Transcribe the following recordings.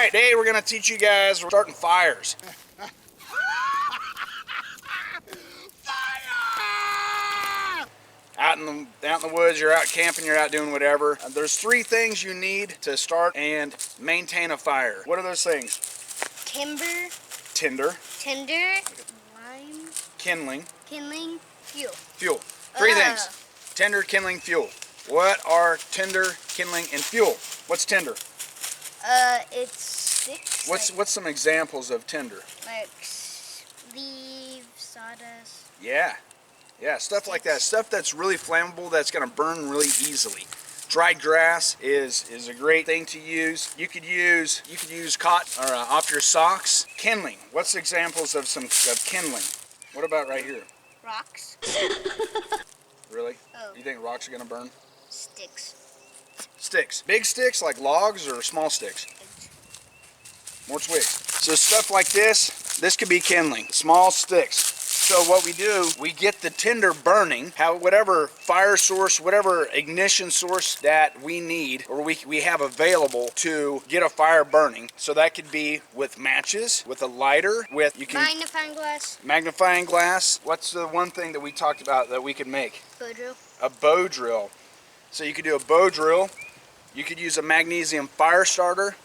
right, today we're gonna teach you guys starting fires. Out in the woods, you're out camping, you're out doing whatever. There's 3 things you need to start and maintain a fire. What are those things? Timber. Tinder. Tinder. Lime. Kindling. Kindling. Fuel. Fuel. 3 things. Tinder, kindling, fuel. What are tinder, kindling, and fuel? What's tinder? It's sticks. What's some examples of tinder? Like leaves, sawdust. Yeah, stuff like that. Stuff that's really flammable, that's gonna burn really easily. Dried grass is a great thing to use. You could use cotton or off your socks. Kindling. What's examples of kindling? What about right here? Rocks. Really? Oh. You think rocks are gonna burn? Sticks. Sticks. Big sticks like logs or small sticks? More twigs. So stuff like this could be kindling. Small sticks. So what we do, we get the tinder burning, whatever fire source, whatever ignition source that we need or we have available to get a fire burning. So that could be with matches, with a lighter, Magnifying glass. Magnifying glass. What's the one thing that we talked about that we could make? Bow drill. A bow drill. So you could do a bow drill. You could use a magnesium fire starter.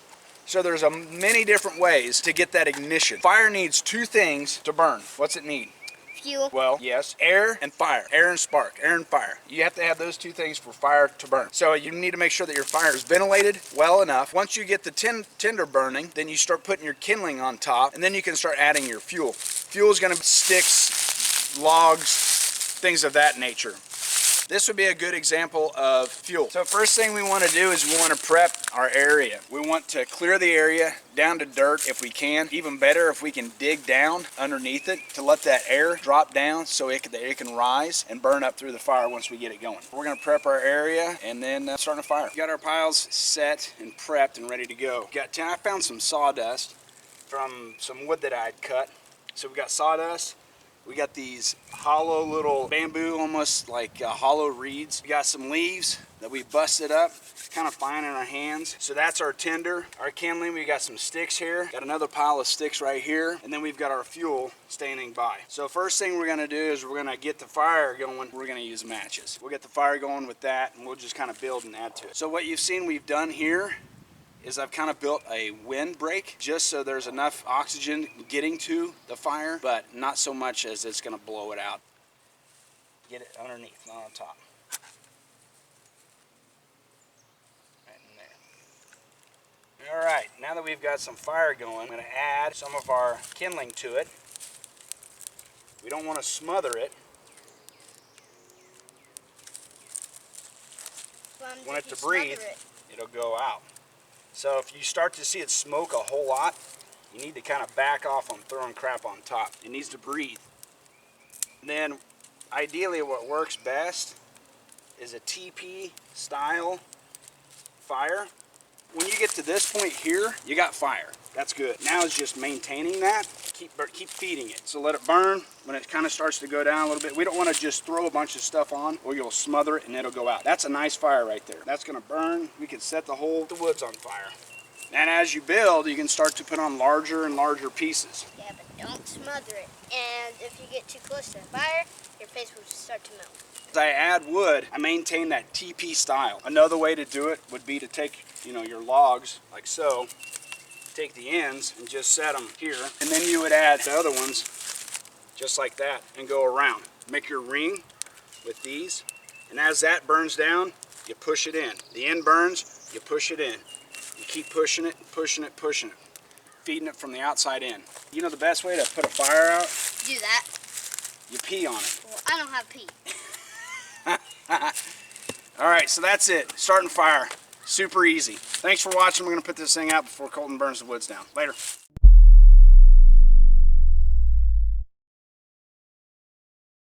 So there's many different ways to get that ignition. Fire needs 2 things to burn. What's it need? Fuel. Well, yes, air and fire. Air and spark. Air and fire. You have to have those 2 things for fire to burn. So you need to make sure that your fire is ventilated well enough. Once you get the tinder burning, then you start putting your kindling on top, and then you can start adding your fuel. Fuel is going to be sticks, logs, things of that nature. This would be a good example of fuel. So first thing we want to do is we want to prep our area. We want to clear the area down to dirt if we can. Even better if we can dig down underneath it to let that air drop down so it can rise and burn up through the fire once we get it going. We're going to prep our area and then start a fire. We got our piles set and prepped and ready to go. I found some sawdust from some wood that I had cut. So we got sawdust. We got these hollow little bamboo, almost like hollow reeds. We got some leaves that we busted up, kind of fine in our hands. So that's our tinder. Our kindling, we got some sticks here. Got another pile of sticks right here. And then we've got our fuel standing by. So first thing we're gonna do is we're gonna get the fire going. We're gonna use matches. We'll get the fire going with that and we'll just kind of build and add to it. So what you've seen we've done here is I've kind of built a windbreak just so there's enough oxygen getting to the fire, but not so much as it's going to blow it out. Get it underneath, not on top. Right in there. All right, now that we've got some fire going, I'm going to add some of our kindling to it. We don't want to smother it. Want it to breathe, it'll go out. So if you start to see it smoke a whole lot, you need to kind of back off on throwing crap on top. It needs to breathe. And then ideally what works best is a TP style fire. When you get to this point here, you got fire. That's good. Now it's just maintaining that. Keep feeding it. So let it burn. When it kind of starts to go down a little bit, we don't want to just throw a bunch of stuff on or you'll smother it and it'll go out. That's a nice fire right there. That's going to burn. We can set the woods on fire. And as you build, you can start to put on larger and larger pieces. Yeah, but don't smother it. And if you get too close to the fire, your face will just start to melt. As I add wood, I maintain that TP style. Another way to do it would be to take, your logs like so, take the ends and just set them here, and then you would add the other ones just like that and go around. Make your ring with these, and as that burns down, you push it in. The end burns, you push it in. You keep pushing it, pushing it, pushing it, feeding it from the outside in. You know the best way to put a fire out? Do that. You pee on it. Well, I don't have pee. All right, so that's it. Starting fire. Super easy. Thanks for watching. We're going to put this thing out before Colton burns the woods down. Later.